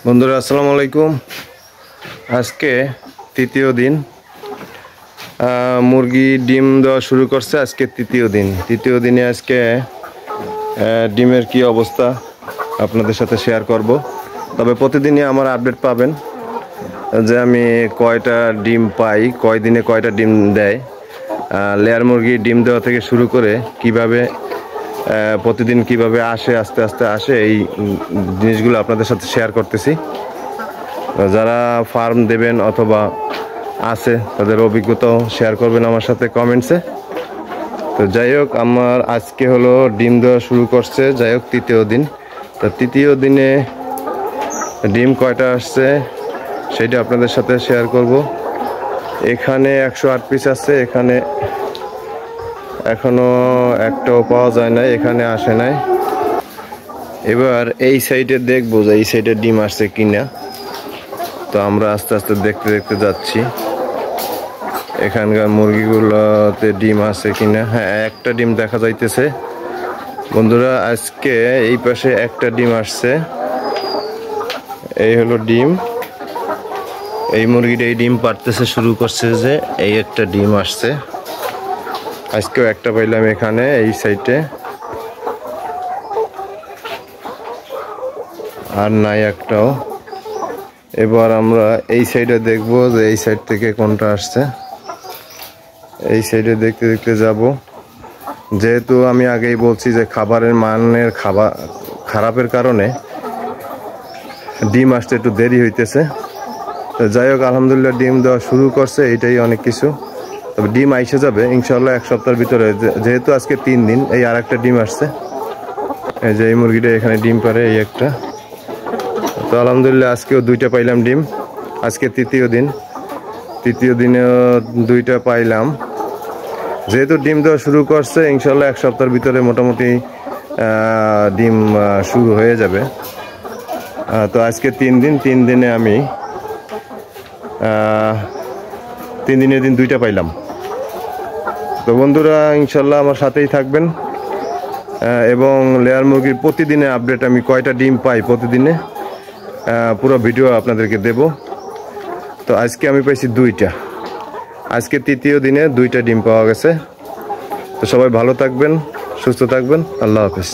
বন্ধুরা আসসালামু আলাইকুম। আজকে তৃতীয় দিন, মুরগি ডিম দেওয়া শুরু করছে। আজকে তৃতীয় দিনে আজকে ডিমের কি অবস্থা আপনাদের সাথে শেয়ার করব। তবে প্রতিদিনই আমার আপডেট পাবেন যে আমি কয়টা ডিম পাই, কয় দিনে কয়টা ডিম দেয়। লেয়ার মুরগি ডিম দেওয়া থেকে শুরু করে কিভাবে প্রতিদিন কিভাবে আসে, আস্তে আস্তে আসে, এই জিনিসগুলো আপনাদের সাথে শেয়ার করতেছি। যারা ফার্ম দেবেন অথবা আছে তাদের অভিজ্ঞতাও শেয়ার করবেন আমার সাথে কমেন্টসে। তো যাই হোক, আমার আজকে হলো ডিম দেওয়া শুরু করছে। যাই হোক, তৃতীয় দিন। তো তৃতীয় দিনে ডিম কয়টা আসছে সেটা আপনাদের সাথে শেয়ার করব। এখানে 108 পিস আছে। এখানে এখনো একটাও পাওয়া যায় নাই, এখানে আসে নাই। এবার এই সাইডে দেখবো যে এই সাইডে ডিম আসছে কিনা। তো আমরা আস্তে আস্তে দেখতে দেখতে যাচ্ছি এখানকার মুরগিগুলোতে ডিম আছে কিনা। হ্যাঁ, একটা ডিম দেখা যাইতেছে বন্ধুরা। আজকে এই পাশে একটা ডিম আসছে। এই হলো ডিম। এই মুরগিটা এই ডিম পাড়তেছে শুরু করছে, যে এই একটা ডিম আসছে। আজকেও একটা পাইলাম এখানে এই সাইডে, আর নাই একটাও। এবার আমরা এই সাইডে দেখবো যে এই সাইড থেকে কোনটা আসছে। এই সাইডে দেখতে দেখতে যাব। যেহেতু আমি আগেই বলছি যে খাবারের মানের খারাপের কারণে ডিম আসতে একটু দেরি হইতেছে। তো যাই হোক, আলহামদুলিল্লাহ ডিম দেওয়া শুরু করছে, এইটাই অনেক কিছু। তবে ডিম আইসে যাবে ইনশাল্লাহ এক সপ্তাহের ভিতরে। যেহেতু আজকে 3 দিন, এই আর একটা ডিম আসছে। এই যে এই মুরগিটা এখানে ডিম পারে, এই একটা। তো আলহামদুলিল্লাহ আজকেও 2টা পাইলাম ডিম। আজকে তৃতীয় দিনেও 2টা পাইলাম। যেহেতু ডিম দেওয়া শুরু করছে, ইনশাল্লাহ এক সপ্তাহের ভিতরে মোটামুটি ডিম শুরু হয়ে যাবে। তো আজকে 3 দিন, 3 দিনে আমি 3 দিনের দিন 2টা পাইলাম। তো বন্ধুরা ইনশাল্লাহ আমার সাথেই থাকবেন, এবং লেয়ার মুরগির প্রতিদিনের আপডেট, আমি কয়টা ডিম পাই প্রতিদিনে পুরো ভিডিও আপনাদেরকে দেব। তো আজকে আমি পাইছি 2টা। আজকে তৃতীয় দিনে 2টা ডিম পাওয়া গেছে। তো সবাই ভালো থাকবেন, সুস্থ থাকবেন। আল্লাহ হাফেজ।